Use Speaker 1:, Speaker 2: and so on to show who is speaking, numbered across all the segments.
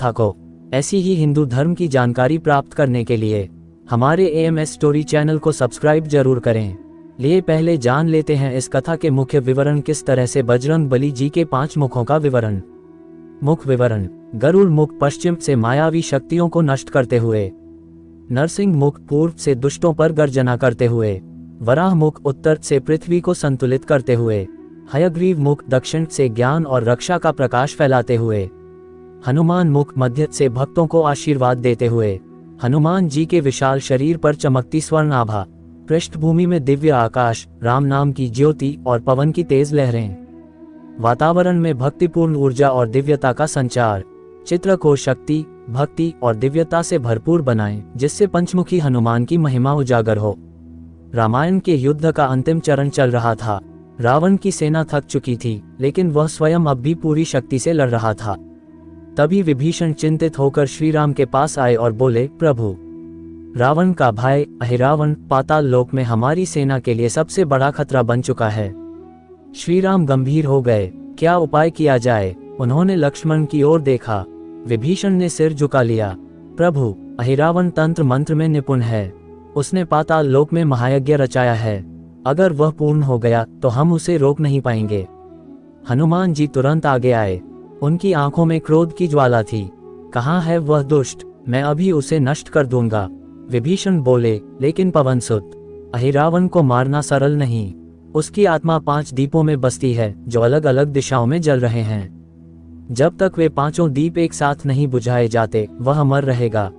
Speaker 1: कथा को ऐसी ही हिंदू धर्म की जानकारी प्राप्त करने के लिए हमारे AMS स्टोरी चैनल को सब्सक्राइब जरूर करें। लिए पहले जान लेते हैं इस कथा के मुख्य विवरण, किस तरह से बजरंग बली जी के 5 मुखों का विवरण। मुख विवरण। गरुड़ मुख पश्चिम से मायावी शक्तियों को नष्ट करते हुए, नरसिंह मुख पूर्व से दुष्टों पर गर्जना करते हुए, वराह मुख उत्तर से पृथ्वी को संतुलित करते हुए, हयग्रीव मुख दक्षिण से ज्ञान और रक्षा का प्रकाश फैलाते हुए, हनुमान मुख मध्य से भक्तों को आशीर्वाद देते हुए, हनुमान जी के विशाल शरीर पर चमकती स्वर्ण आभा, पृष्ठभूमि में दिव्य आकाश, राम नाम की ज्योति और पवन की तेज लहरें, वातावरण में भक्तिपूर्ण ऊर्जा और दिव्यता का संचार। चित्र को शक्ति, भक्ति और दिव्यता से भरपूर बनाएं, जिससे पंचमुखी हनुमान की महिमा उजागर हो। रामायण के युद्ध का अंतिम चरण चल रहा था। रावण की सेना थक चुकी थी, लेकिन वह स्वयं अब भी पूरी शक्ति से लड़ रहा था। तभी विभीषण चिंतित होकर श्री राम के पास आए और बोले, प्रभु, रावण का भाई अहिरावण पाताल लोक में हमारी सेना के लिए सबसे बड़ा खतरा बन चुका है। श्री राम गंभीर हो गए। क्या उपाय किया जाए? उन्होंने लक्ष्मण की ओर देखा। विभीषण ने सिर झुका लिया। प्रभु, अहिरावण तंत्र मंत्र में निपुण है। उसने पाताल लोक में महायज्ञ रचाया है। अगर वह पूर्ण हो गया तो हम उसे रोक नहीं पाएंगे। हनुमान जी तुरंत आगे आए। उनकी आंखों में क्रोध की ज्वाला थी। कहाँ है वह दुष्ट? मैं अभी उसे नष्ट कर दूंगा। विभीषण बोले, लेकिन पवनसुत, अहिरावण को मारना सरल नहीं। उसकी आत्मा 5 दीपों में बसती है, जो अलग अलग दिशाओं में जल रहे हैं। जब तक वे 5 दीप एक साथ नहीं बुझाए जाते, वह अमर रहेगा।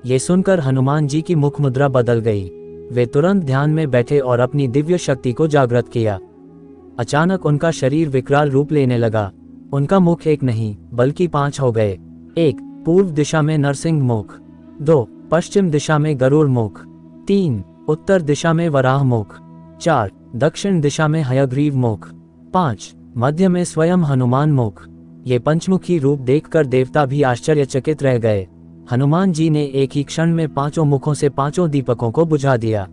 Speaker 1: ये सुनकर हनुमान जी की मुख मुद्रा बदल गई। वे तुरंत ध्यान में बैठे और अपनी दिव्य शक्ति को जागृत किया। अचानक उनका शरीर विकराल रूप लेने लगा। उनका मुख 1 नहीं बल्कि 5 हो गए। 1 पूर्व दिशा में नरसिंह मुख, 2 पश्चिम दिशा में गरुड़ मुख, 3 उत्तर दिशा में वराह मुख, 4 दक्षिण दिशा में हयग्रीव मुख, 5 मध्य में स्वयं हनुमान मुख। ये पंचमुखी रूप देखकर देवता भी आश्चर्यचकित रह गए। हनुमान जी ने एक ही क्षण में 5 मुखों से 5 दीपकों को बुझा दिया।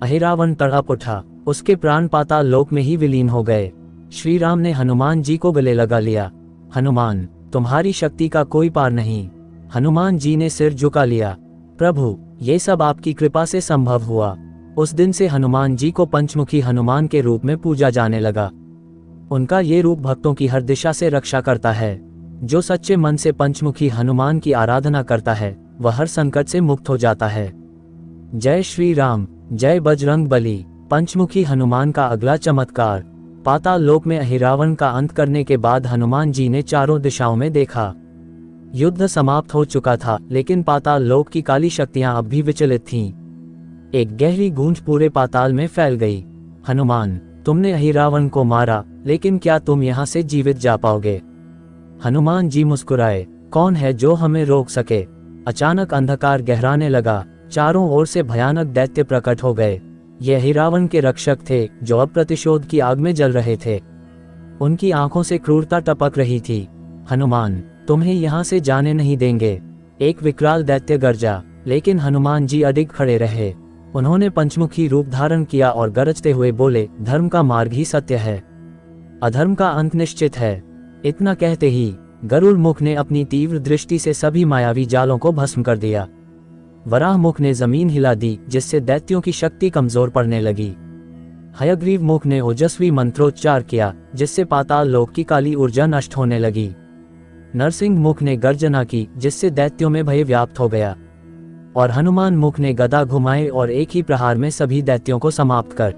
Speaker 1: अहिरावण तड़प उठा। उसके प्राण पाताल लोक में ही विलीन हो गए। श्री राम ने हनुमान जी को गले लगा लिया। हनुमान, तुम्हारी शक्ति का कोई पार नहीं। हनुमान जी ने सिर झुका लिया। प्रभु, ये सब आपकी कृपा से संभव हुआ। उस दिन से हनुमान जी को पंचमुखी हनुमान के रूप में पूजा जाने लगा। उनका ये रूप भक्तों की हर दिशा से रक्षा करता है। जो सच्चे मन से पंचमुखी हनुमान की आराधना करता है, वह हर संकट से मुक्त हो जाता है। जय श्री राम, जय बजरंग बली। पंचमुखी हनुमान का अगला चमत्कार। पाताल लोक में अहिरावण का अंत करने के बाद हनुमान जी ने चारों दिशाओं में देखा। युद्ध समाप्त हो चुका था, लेकिन पाताल लोक की काली शक्तियां अब भी विचलित थीं। एक गहरी गूंज पूरे पाताल में फैल गई। हनुमान, तुमने अहिरावण को मारा, लेकिन क्या तुम यहाँ से जीवित जा पाओगे? हनुमान जी मुस्कुराए। कौन है जो हमें रोक सके? अचानक अंधकार गहराने लगा। चारों ओर से भयानक दैत्य प्रकट हो गए। ये अहिरावण के रक्षक थे, जो अब प्रतिशोध की आग में जल रहे थे। उनकी आंखों से क्रूरता टपक रही थी। हनुमान, तुम्हें यहाँ से जाने नहीं देंगे। एक विकराल दैत्य गरजा, लेकिन हनुमान जी अडिग खड़े रहे। उन्होंने पंचमुखी रूप धारण किया और गरजते हुए बोले, धर्म का मार्ग ही सत्य है, अधर्म का अंत निश्चित है। इतना कहते ही गरुड़ मुख ने अपनी तीव्र दृष्टि से सभी मायावी जालों को भस्म कर दिया। वराह मुख ने जमीन हिला दी, जिससे दैत्यों की शक्ति कमजोर पड़ने लगी। हयग्रीव मुख ने ओजस्वी मंत्रोच्चार किया, जिससे पाताल लोक की काली ऊर्जा नष्ट होने लगी। नरसिंह मुख ने गर्जना की, जिससे दैत्यों में भय व्याप्त हो गया। और हनुमान मुख ने गदा घुमाए और एक ही प्रहार में सभी दैत्यों को समाप्त कर।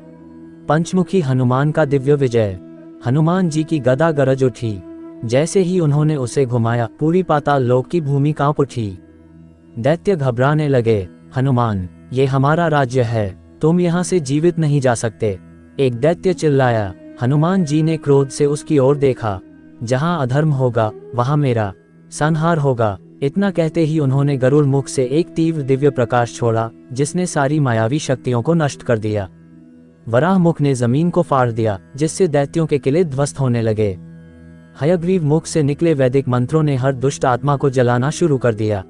Speaker 1: पंचमुखी हनुमान का दिव्य विजय। हनुमान जी की गदा गरज उठी। जैसे ही उन्होंने उसे घुमाया, पूरी पाताल लोक की भूमि कांप उठी। दैत्य घबराने लगे। हनुमान, ये हमारा राज्य है, तुम यहाँ से जीवित नहीं जा सकते। एक दैत्य चिल्लाया। हनुमान जी ने क्रोध से उसकी ओर देखा। जहाँ अधर्म होगा, वहाँ मेरा संहार होगा। इतना कहते ही उन्होंने गरुड़ मुख से एक तीव्र दिव्य प्रकाश छोड़ा, जिसने सारी मायावी शक्तियों को नष्ट कर दिया। वराह मुख ने जमीन को फाड़ दिया, जिससे दैत्यों के किले ध्वस्त होने लगे। हयग्रीव मुख से निकले वैदिक मंत्रों ने हर दुष्ट आत्मा को जलाना शुरू कर दिया।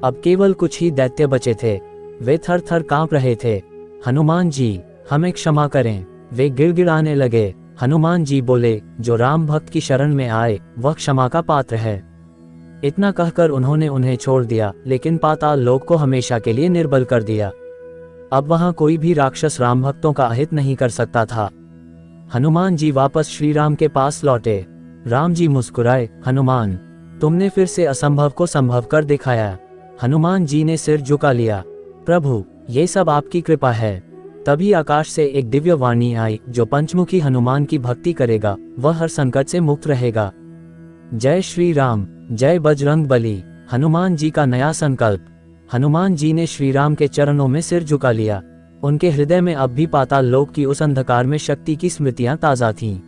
Speaker 1: अब केवल कुछ ही दैत्य बचे थे। वे थर थर कांप रहे थे। हनुमान जी, हमें क्षमा करें। वे गिड़गिड़ाने लगे। हनुमान जी बोले, जो राम भक्त की शरण में आए, वह क्षमा का पात्र है। इतना कहकर उन्होंने उन्हें छोड़ दिया, लेकिन पाताल लोक को हमेशा के लिए निर्बल कर दिया। अब वहां कोई भी राक्षस राम भक्तों का अहित नहीं कर सकता था। हनुमान जी वापस श्री राम के पास लौटे। राम जी मुस्कुराए, हनुमान, तुमने फिर से असंभव को संभव कर दिखाया। हनुमान जी ने सिर झुका लिया, प्रभु, ये सब आपकी कृपा है। तभी आकाश से एक दिव्य वाणी आई, जो पंचमुखी हनुमान की भक्ति करेगा वह हर संकट से मुक्त रहेगा। जय श्री राम, जय बजरंग बली। हनुमान जी का नया संकल्प। हनुमान जी ने श्री राम के चरणों में सिर झुका लिया। उनके हृदय में अब भी पाताल लोक की उस अंधकार में शक्ति की स्मृतियां ताजा थीं।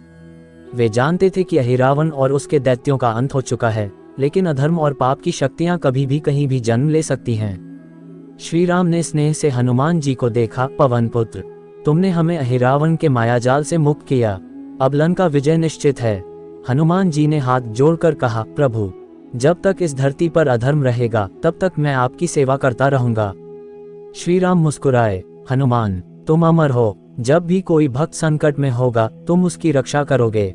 Speaker 1: वे जानते थे कि अहिरावण और उसके दैत्यों का अंत हो चुका है, लेकिन अधर्म और पाप की शक्तियां कभी भी कहीं भी जन्म ले सकती हैं। श्री राम ने स्नेह से हनुमान जी को देखा, पवन पुत्र, तुमने हमें अहिरावण के मायाजाल से मुक्त किया, अब लंका विजय निश्चित है। हनुमान जी ने हाथ जोड़कर कहा, प्रभु, जब तक इस धरती पर अधर्म रहेगा तब तक मैं आपकी सेवा करता रहूंगा। श्री राम मुस्कुराए, हनुमान, तुम अमर हो, जब भी कोई भक्त संकट में होगा तुम उसकी रक्षा करोगे।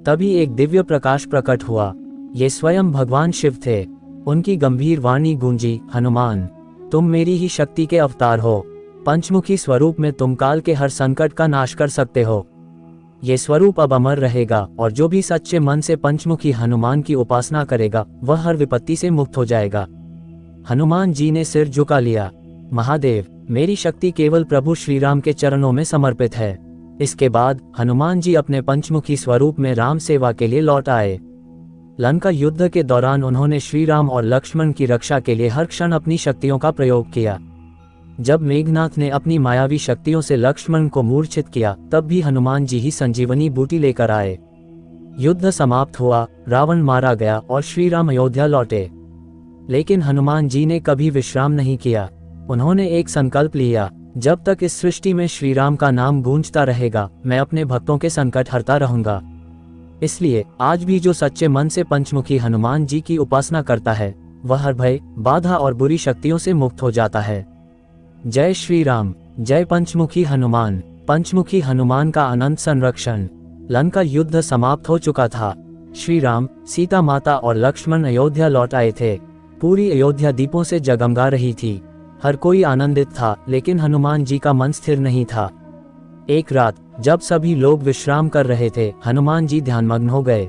Speaker 1: तभी एक दिव्य प्रकाश प्रकट हुआ। ये स्वयं भगवान शिव थे। उनकी गंभीर वाणी गूंजी, हनुमान, तुम मेरी ही शक्ति के अवतार हो। पंचमुखी स्वरूप में तुम काल के हर संकट का नाश कर सकते हो। ये स्वरूप अब अमर रहेगा और जो भी सच्चे मन से पंचमुखी हनुमान की उपासना करेगा वह हर विपत्ति से मुक्त हो जाएगा। हनुमान जी ने सिर झुका लिया, महादेव, मेरी शक्ति केवल प्रभु श्री राम के चरणों में समर्पित है। इसके बाद हनुमान जी अपने पंचमुखी स्वरूप में राम सेवा के लिए लौट आए। लंका युद्ध के दौरान उन्होंने श्री राम और लक्ष्मण की रक्षा के लिए हर क्षण अपनी शक्तियों का प्रयोग किया। जब मेघनाथ ने अपनी मायावी शक्तियों से लक्ष्मण को मूर्छित किया, तब भी हनुमान जी ही संजीवनी बूटी लेकर आए। युद्ध समाप्त हुआ, रावण मारा गया और श्री राम अयोध्या लौटे। लेकिन हनुमान जी ने कभी विश्राम नहीं किया। उन्होंने एक संकल्प लिया, जब तक इस सृष्टि में श्री राम का नाम गूंजता रहेगा मैं अपने भक्तों के संकट हरता रहूंगा। इसलिए आज भी जो सच्चे मन से पंचमुखी हनुमान जी की उपासना करता है वह हर भय, बाधा और बुरी शक्तियों से मुक्त हो जाता है। जय श्री राम, जय पंचमुखी हनुमान। पंचमुखी हनुमान का अनंत संरक्षण। लंका युद्ध समाप्त हो चुका था। श्री राम, सीता माता और लक्ष्मण अयोध्या लौट आए थे। पूरी अयोध्या दीपों से जगमगा रही थी। हर कोई आनंदित था, लेकिन हनुमान जी का मन स्थिर नहीं था। एक रात जब सभी लोग विश्राम कर रहे थे, हनुमान जी ध्यानमग्न हो गए।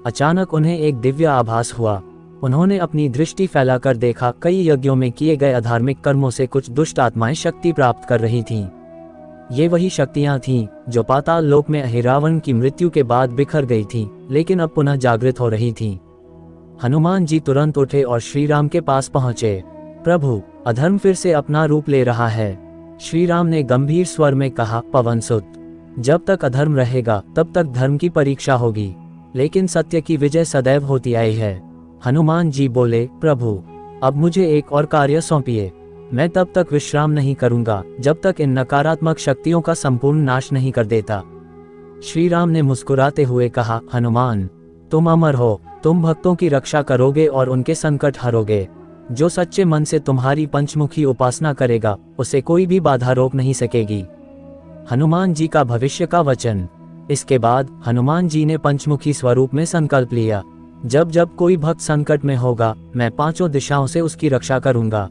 Speaker 1: अचानक उन्हें एक दिव्य आभास हुआ। उन्होंने अपनी दृष्टि फैलाकर देखा, कई यज्ञों में किए गए अधार्मिक कर्मों से कुछ दुष्ट आत्माएं शक्ति प्राप्त कर रही थीं। ये वही शक्तियां थीं जो पाताल लोक में अहिरावण की मृत्यु के बाद बिखर गई थीं, लेकिन अब पुनः जागृत हो रही थीं। हनुमान जी तुरंत उठे और श्री राम के पास पहुंचे। प्रभु, अधर्म फिर से अपना रूप ले रहा है। श्री राम ने गंभीर स्वर में कहा, पवन सुत, जब तक अधर्म रहेगा तब तक धर्म की परीक्षा होगी, लेकिन सत्य की विजय सदैव होती आई है। हनुमान जी बोले, प्रभु, अब मुझे एक और कार्य सौंपिए। मैं तब तक विश्राम नहीं करूंगा जब तक इन नकारात्मक शक्तियों का संपूर्ण नाश नहीं कर देता। श्री राम ने मुस्कुराते हुए कहा, हनुमान, तुम अमर हो, तुम भक्तों की रक्षा करोगे और उनके संकट हरोगे। जो सच्चे मन से तुम्हारी पंचमुखी उपासना करेगा उसे कोई भी बाधा रोक नहीं सकेगी। हनुमान जी का भविष्य का वचन। इसके बाद हनुमान जी ने पंचमुखी स्वरूप में संकल्प लिया, जब जब कोई भक्त संकट में होगा मैं पांचों दिशाओं से उसकी रक्षा करूंगा।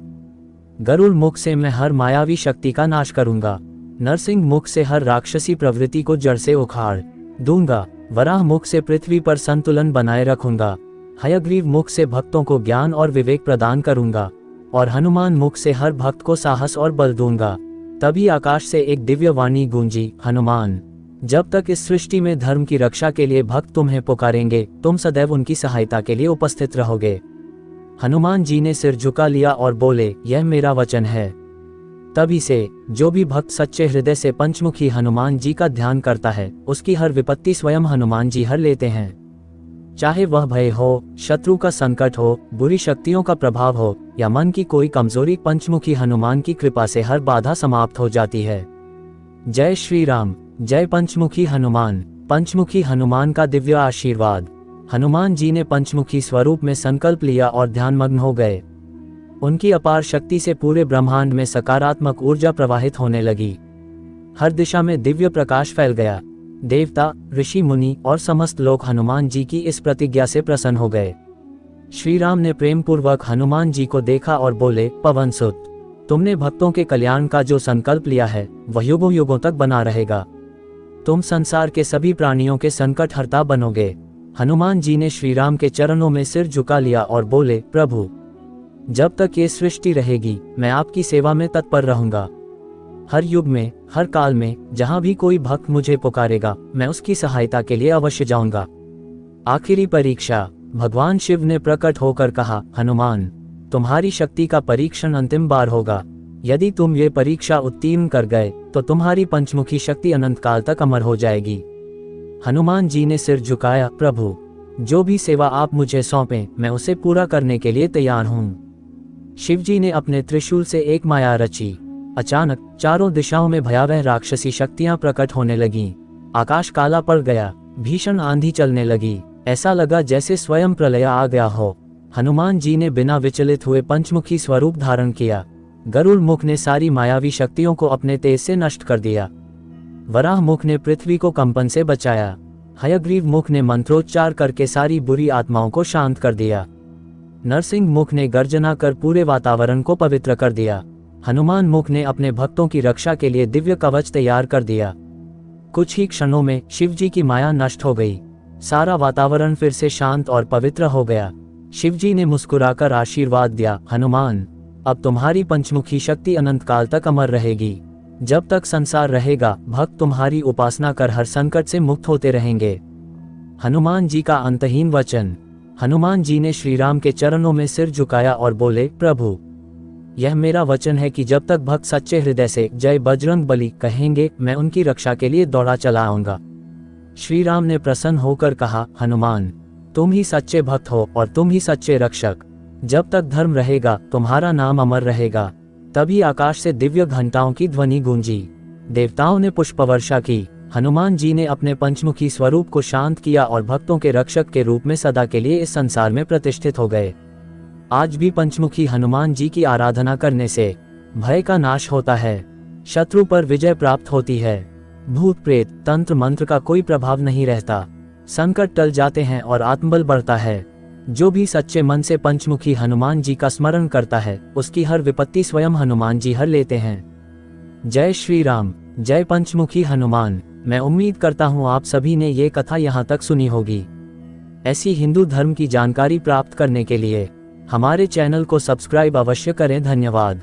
Speaker 1: गरुड़ मुख से मैं हर मायावी शक्ति का नाश करूंगा। नरसिंह मुख से हर राक्षसी प्रवृत्ति को जड़ से उखाड़ दूंगा। वराह मुख से पृथ्वी पर संतुलन बनाए रखूंगा। हयग्रीव मुख से भक्तों को ज्ञान और विवेक प्रदान करूंगा और हनुमान मुख से हर भक्त को साहस और बल दूंगा। तभी आकाश से एक दिव्य वाणी गूंजी, हनुमान, जब तक इस सृष्टि में धर्म की रक्षा के लिए भक्त तुम्हें पुकारेंगे तुम सदैव उनकी सहायता के लिए उपस्थित रहोगे। हनुमान जी ने सिर झुका लिया और बोले, यह मेरा वचन है। तभी से जो भी भक्त सच्चे हृदय से पंचमुखी हनुमान जी का ध्यान करता है उसकी हर विपत्ति स्वयं हनुमान जी हर लेते हैं। चाहे वह भय हो, शत्रु का संकट हो, बुरी शक्तियों का प्रभाव हो या मन की कोई कमजोरी, पंचमुखी हनुमान की कृपा से हर बाधा समाप्त हो जाती है। जय श्री राम, जय पंचमुखी हनुमान। पंचमुखी हनुमान का दिव्य आशीर्वाद। हनुमान जी ने पंचमुखी स्वरूप में संकल्प लिया और ध्यानमग्न हो गए। उनकी अपार शक्ति से पूरे ब्रह्मांड में सकारात्मक ऊर्जा प्रवाहित होने लगी। हर दिशा में दिव्य प्रकाश फैल गया। देवता, ऋषि मुनि और समस्त लोग हनुमान जी की इस प्रतिज्ञा से प्रसन्न हो गए। श्री राम ने प्रेम पूर्वक हनुमान जी को देखा और बोले, पवन सुत, तुमने भक्तों के कल्याण का जो संकल्प लिया है वह युगों युगों तक बना रहेगा। तुम संसार के सभी प्राणियों के संकट हर्ता बनोगे। हनुमान जी ने श्री राम के चरणों में सिर झुका लिया और बोले, प्रभु, जब तक ये सृष्टि रहेगी मैं आपकी सेवा में तत्पर रहूंगा। हर युग में, हर काल में जहां भी कोई भक्त मुझे पुकारेगा मैं उसकी सहायता के लिए अवश्य जाऊंगा। आखिरी परीक्षा। भगवान शिव ने प्रकट होकर कहा, हनुमान, तुम्हारी शक्ति का परीक्षण अंतिम बार होगा। यदि तुम ये परीक्षा उत्तीर्ण कर गए तो तुम्हारी पंचमुखी शक्ति अनंत काल तक अमर हो जाएगी। हनुमान जी ने सिर झुकाया, प्रभु, जो भी सेवा आप मुझे सौंपें मैं उसे पूरा करने के लिए तैयार हूँ। शिवजी ने अपने त्रिशूल से एक माया रची। अचानक चारों दिशाओं में भयावह राक्षसी शक्तियां प्रकट होने लगीं। आकाश काला पड़ गया, भीषण आंधी चलने लगी, ऐसा लगा जैसे स्वयं प्रलय आ गया हो। हनुमान जी ने बिना विचलित हुए पंचमुखी स्वरूप धारण किया। गरुड़ मुख ने सारी मायावी शक्तियों को अपने तेज से नष्ट कर दिया। वराह मुख ने पृथ्वी को कंपन से बचाया। हयग्रीव मुख ने मंत्रोच्चार करके सारी बुरी आत्माओं को शांत कर दिया। नरसिंह मुख ने गर्जना कर पूरे वातावरण को पवित्र कर दिया। हनुमान मुख ने अपने भक्तों की रक्षा के लिए दिव्य कवच तैयार कर दिया। कुछ ही क्षणों में शिवजी की माया नष्ट हो गई। सारा वातावरण फिर से शांत और पवित्र हो गया। शिवजी ने मुस्कुराकर आशीर्वाद दिया, हनुमान, अब तुम्हारी पंचमुखी शक्ति अनंत काल तक अमर रहेगी। जब तक संसार रहेगा भक्त तुम्हारी उपासना कर हर संकट से मुक्त होते रहेंगे। हनुमान जी का अंतहीन वचन। हनुमान जी ने श्री राम के चरणों में सिर झुकाया और बोले, प्रभु, यह मेरा वचन है कि जब तक भक्त सच्चे हृदय से जय बजरंग बली कहेंगे मैं उनकी रक्षा के लिए दौड़ा चला आऊंगा। श्री राम ने प्रसन्न होकर कहा, हनुमान, तुम ही सच्चे भक्त हो और तुम ही सच्चे रक्षक। जब तक धर्म रहेगा तुम्हारा नाम अमर रहेगा। तभी आकाश से दिव्य घंटाओं की ध्वनि गूंजी। देवताओं ने पुष्पवर्षा की। हनुमान जी ने अपने पंचमुखी स्वरूप को शांत किया और भक्तों के रक्षक के रूप में सदा के लिए इस संसार में प्रतिष्ठित हो गए। आज भी पंचमुखी हनुमान जी की आराधना करने से भय का नाश होता है, शत्रु पर विजय प्राप्त होती है, भूत प्रेत तंत्र मंत्र का कोई प्रभाव नहीं रहता, संकट टल जाते हैं और आत्मबल बढ़ता है। जो भी सच्चे मन से पंचमुखी हनुमान जी का स्मरण करता है उसकी हर विपत्ति स्वयं हनुमान जी हर लेते हैं। जय श्री राम, जय पंचमुखी हनुमान। मैं उम्मीद करता हूँ आप सभी ने ये कथा यहाँ तक सुनी होगी। ऐसी हिंदू धर्म की जानकारी प्राप्त करने के लिए हमारे चैनल को सब्सक्राइब अवश्य करें। धन्यवाद।